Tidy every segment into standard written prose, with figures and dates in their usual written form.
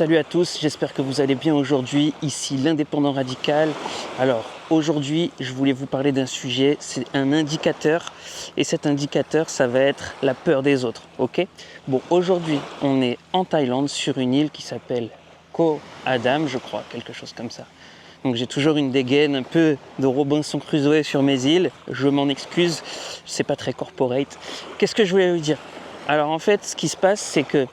Salut à tous, j'espère que vous allez bien aujourd'hui, ici l'Indépendant Radical. Alors aujourd'hui je voulais vous parler d'un sujet, c'est un indicateur et cet indicateur ça va être la peur des autres, ok? Bon, aujourd'hui on est en Thaïlande sur une île qui s'appelle Koh Adam, je crois, quelque chose comme ça. Donc j'ai toujours une dégaine un peu de Robinson Crusoe sur mes îles, je m'en excuse, c'est pas très corporate. Qu'est-ce que je voulais vous dire? Alors en fait ce qui se passe c'est que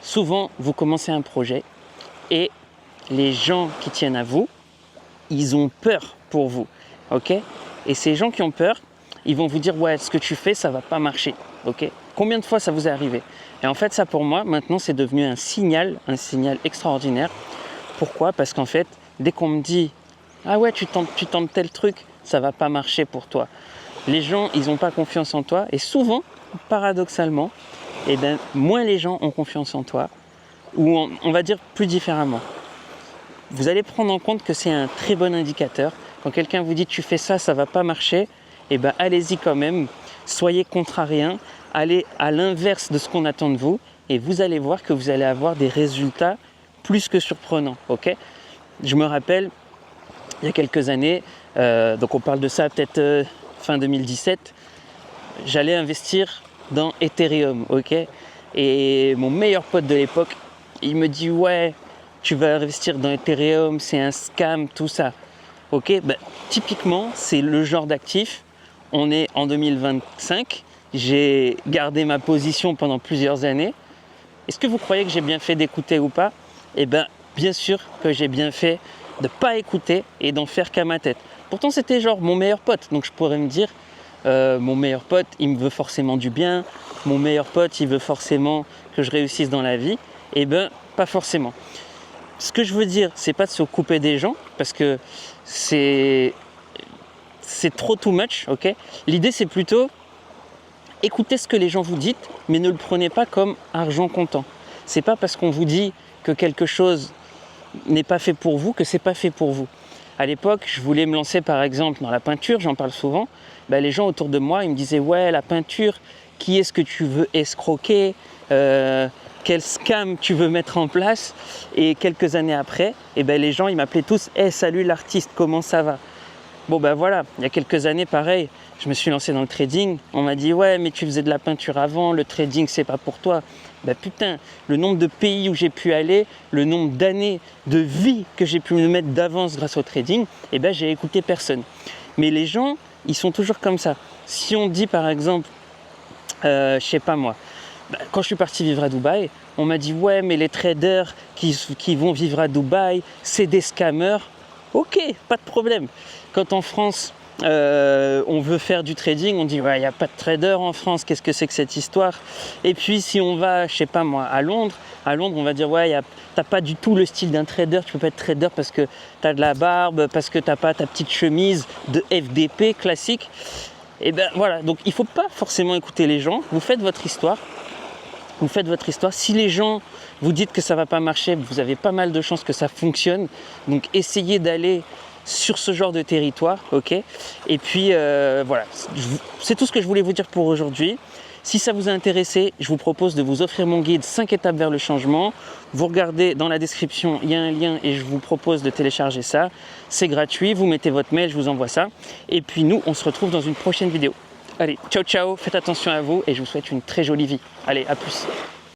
souvent, vous commencez un projet et les gens qui tiennent à vous, ils ont peur pour vous, ok? Et ces gens qui ont peur, ils vont vous dire « Ouais, ce que tu fais, ça va pas marcher, ok ?» Combien de fois ça vous est arrivé? Et en fait, ça pour moi, maintenant, c'est devenu un signal extraordinaire. Pourquoi? Parce qu'en fait, dès qu'on me dit « Ah ouais, tu tentes tel truc, ça va pas marcher pour toi. » Les gens, ils n'ont pas confiance en toi et souvent, paradoxalement, et bien, moins les gens ont confiance en toi, ou on va dire plus différemment. Vous allez prendre en compte que c'est un très bon indicateur. Quand quelqu'un vous dit tu fais ça, ça va pas marcher, et ben allez-y quand même, soyez contrariens, allez à l'inverse de ce qu'on attend de vous, et vous allez voir que vous allez avoir des résultats plus que surprenants. Ok? Je me rappelle, il y a quelques années, donc on parle de ça peut-être fin 2017, j'allais investir dans Ethereum, ok? Et mon meilleur pote de l'époque, il me dit ouais, tu vas investir dans Ethereum, c'est un scam, tout ça. Ok, ben, typiquement, c'est le genre d'actif. On est en 2025, j'ai gardé ma position pendant plusieurs années. Est-ce que vous croyez que j'ai bien fait d'écouter ou pas? Eh bien, bien sûr que j'ai bien fait de ne pas écouter et d'en faire qu'à ma tête. Pourtant, c'était genre mon meilleur pote, donc je pourrais me dire mon meilleur pote, il me veut forcément du bien, mon meilleur pote, il veut forcément que je réussisse dans la vie. Eh bien, pas forcément. Ce que je veux dire, c'est pas de se couper des gens, parce que c'est trop too much, ok? L'idée, c'est plutôt écoutez ce que les gens vous disent, mais ne le prenez pas comme argent comptant. C'est pas parce qu'on vous dit que quelque chose n'est pas fait pour vous que c'est pas fait pour vous. À l'époque, je voulais me lancer par exemple dans la peinture, j'en parle souvent. Ben, les gens autour de moi, ils me disaient « Ouais, la peinture, qui est-ce que tu veux escroquer quel scam tu veux mettre en place ?» Et quelques années après, ben, les gens, ils m'appelaient tous « Hey, salut l'artiste, comment ça va ?» Bon ben voilà, il y a quelques années, pareil, je me suis lancé dans le trading. On m'a dit « Ouais, mais tu faisais de la peinture avant, le trading, c'est pas pour toi. » Ben putain, le nombre de pays où j'ai pu aller, le nombre d'années de vie que j'ai pu me mettre d'avance grâce au trading, eh ben j'ai écouté personne. Mais les gens, ils sont toujours comme ça. Si on dit par exemple, je sais pas moi, ben, quand je suis parti vivre à Dubaï, on m'a dit « Ouais, mais les traders qui vont vivre à Dubaï, c'est des scammers. » Ok, pas de problème. Quand en France, on veut faire du trading, on dit ouais, il n'y a pas de trader en France, qu'est-ce que c'est que cette histoire? Et puis si on va, je sais pas moi, à Londres, on va dire ouais, t'as pas du tout le style d'un trader, tu peux pas être trader parce que t'as de la barbe, parce que t'as pas ta petite chemise de FDP classique. Et ben voilà, donc il faut pas forcément écouter les gens, vous faites votre histoire. Si les gens vous disent que ça va pas marcher, vous avez pas mal de chances que ça fonctionne. Donc essayez d'aller sur ce genre de territoire, ok? Et puis voilà, c'est tout ce que je voulais vous dire pour aujourd'hui. Si ça vous a intéressé, je vous propose de vous offrir mon guide 5 étapes vers le changement. Vous regardez dans la description, il y a un lien et je vous propose de télécharger ça. C'est gratuit, vous mettez votre mail, je vous envoie ça. Et puis nous, on se retrouve dans une prochaine vidéo. Allez, ciao ciao, faites attention à vous et je vous souhaite une très jolie vie. Allez, à plus.